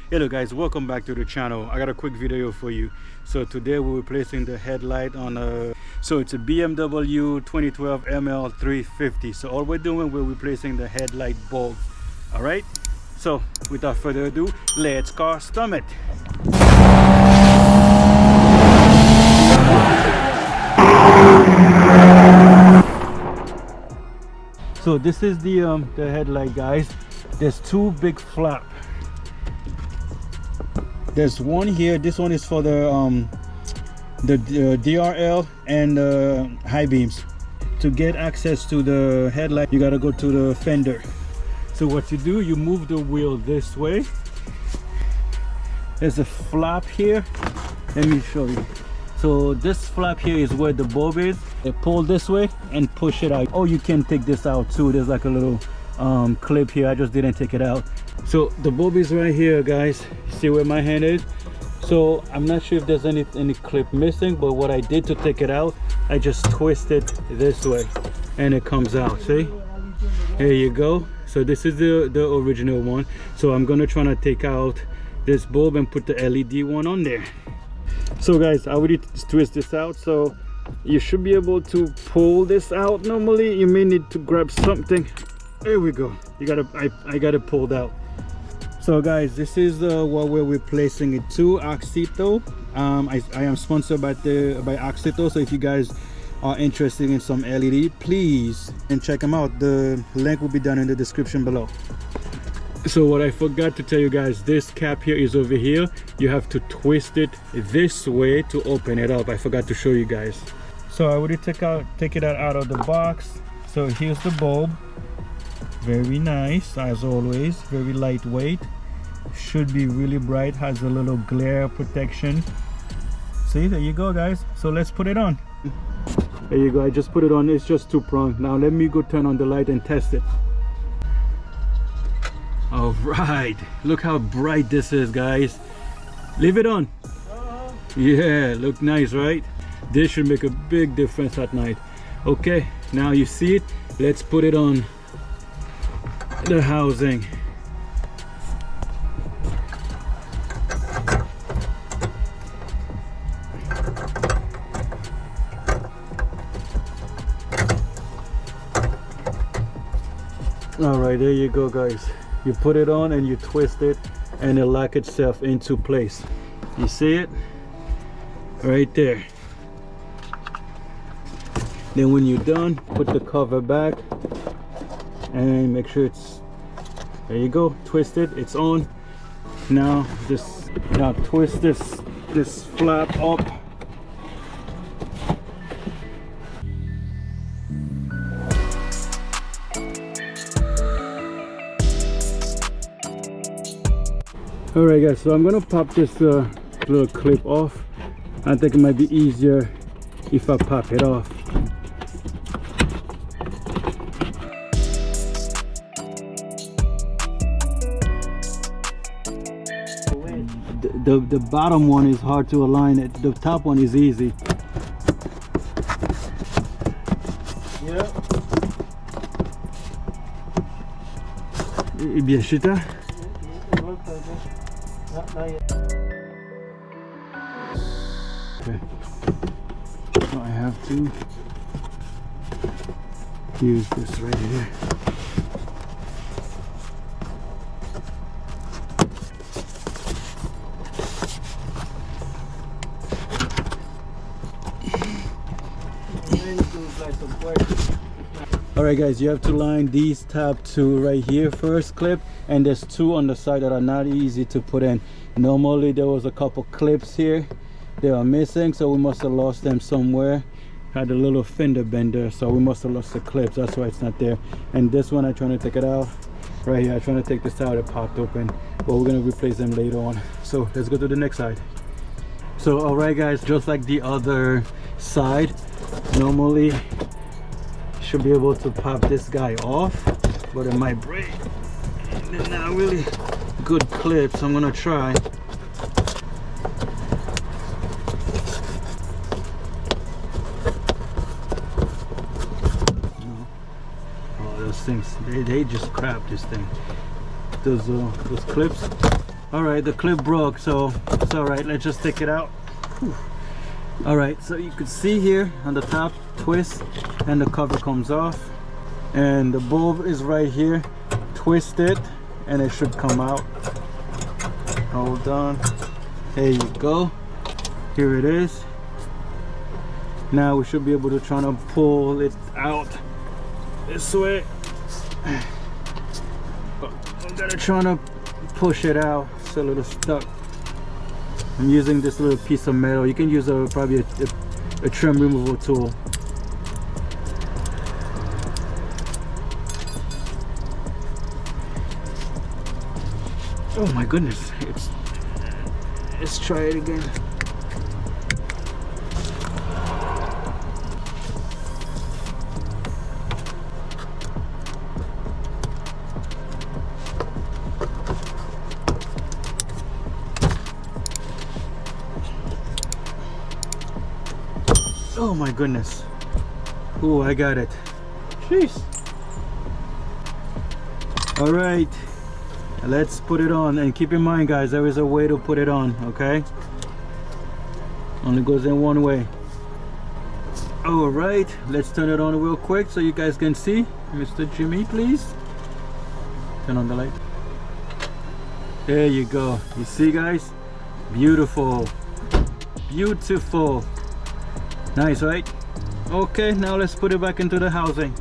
Hello guys, welcome back to the channel. I got a quick video for you. So today we're replacing the headlight on so it's a BMW 2012 ML350. So all we're doing, we're replacing the headlight bulb. All right, so without further ado, let's custom it. So this is the headlight, guys. There's two big flaps. There's one here. This one is for the DRL and high beams. To get access to the headlight, you gotta go to the fender. So what you do, you move the wheel this way. There's a flap here. Let me show you. So this flap here is where the bulb is. They pull this way and push it out. Oh, you can take this out too. There's like a little clip here. I just didn't take it out. So the bulb is right here, guys. See where my hand is? So I'm not sure if there's any clip missing, but what I did to take it out, I just twist it this way and it comes out. See, here you go. So this is the original one. So I'm gonna try to take out this bulb and put the LED one on there. So guys, I already twist this out, so you should be able to pull this out. Normally you may need to grab something. There we go. I got it pulled out. So guys, this is what we're replacing it to, Auxito. I am sponsored by Auxito, so if you guys are interested in some LED, please and check them out. The link will be down in the description below. So what I forgot to tell you guys, this cap here is over here. You have to twist it this way to open it up. I forgot to show you guys. So I already take it out of the box. So here's the bulb. Very nice, as always. Very lightweight. Should be really bright. Has a little glare protection. See, there you go, guys. So let's put it on. There you go. I just put it on. It's just two prong. Now let me go turn on the light and test it. All right, look how bright this is, guys. Leave it on. Yeah, look nice, right? This should make a big difference at night. Okay, now you see it. Let's put it on the housing. All right, there you go, guys. You put it on and you twist it and it lock itself into place. You see it right there. Then when you're done, put the cover back and make sure it's, there you go, twist it, it's on. Now twist this flap up. All right, guys, so I'm gonna pop this little clip off. I think it might be easier if I pop it off. The bottom one is hard to align. The top one is easy. Yeah. Bien chita. Okay, so I have to use this right here. All right, guys, you have to line these top two right here first clip, and there's two on the side that are not easy to put in. Normally there was a couple clips here, they are missing, so we must have lost them somewhere. Had a little fender bender, so we must have lost the clips, that's why it's not there. And this one, I'm trying to take it out right here. I'm trying to take this out, it popped open, but we're gonna replace them later on. So let's go to the next side. So all right, guys, just like the other side, normally should be able to pop this guy off, but it might break. They're not really good clips. I'm gonna try. Oh, those things, they just crap this thing. Those clips, All right, the clip broke, so it's all right. Let's just take it out. Whew. All right, so you can see here on the top, twist, and the cover comes off, and the bulb is right here. Twist it and it should come out. Hold on, there you go. Here it is. Now we should be able to try to pull it out this way. I'm gonna try to push it out. It's a little stuck. I'm using this little piece of metal. You can use probably a trim removal tool. Oh my goodness, let's try it again. Oh my goodness. Oh, I got it. Jeez. All right, let's put it on, and keep in mind guys, there is a way to put it on, okay? Only goes in one way. All right, let's turn it on real quick so you guys can see. Mr. Jimmy, please turn on the light. There you go. You see guys? Beautiful, beautiful. Nice, right? Okay, now let's put it back into the housing.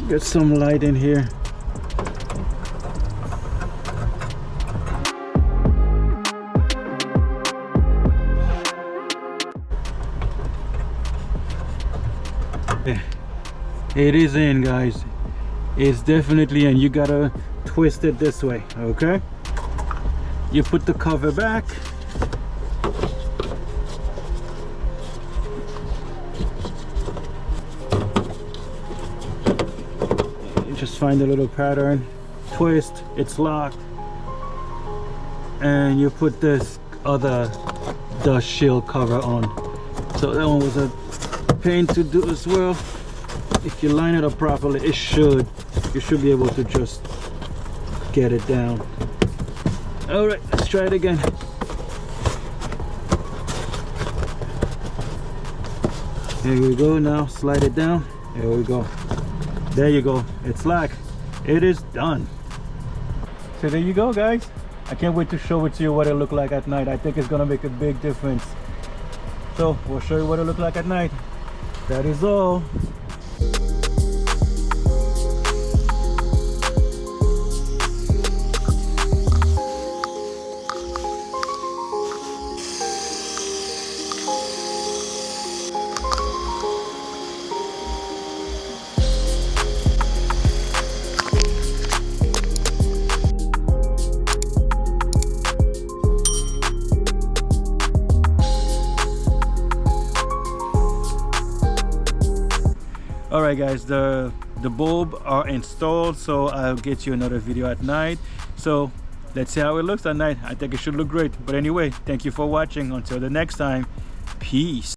Get some light in here. It is in, guys. It's definitely in. You gotta twist it this way, okay? You put the cover back. You just find a little pattern, twist, it's locked, and you put this other dust shield cover on. So that one was a pain to do as well. If you line it up properly, you should be able to just get it down. All right, let's try it again. Here we go. Now slide it down. There we go. There you go. It's locked. It is done. So there you go, guys. I can't wait to show it to you what it looked like at night. I think it's gonna make a big difference. So we'll show you what it looked like at night. That is all. All right guys, the bulb are installed, so I'll get you another video at night. So let's see how it looks at night. I think it should look great. But anyway, thank you for watching. Until the next time, peace.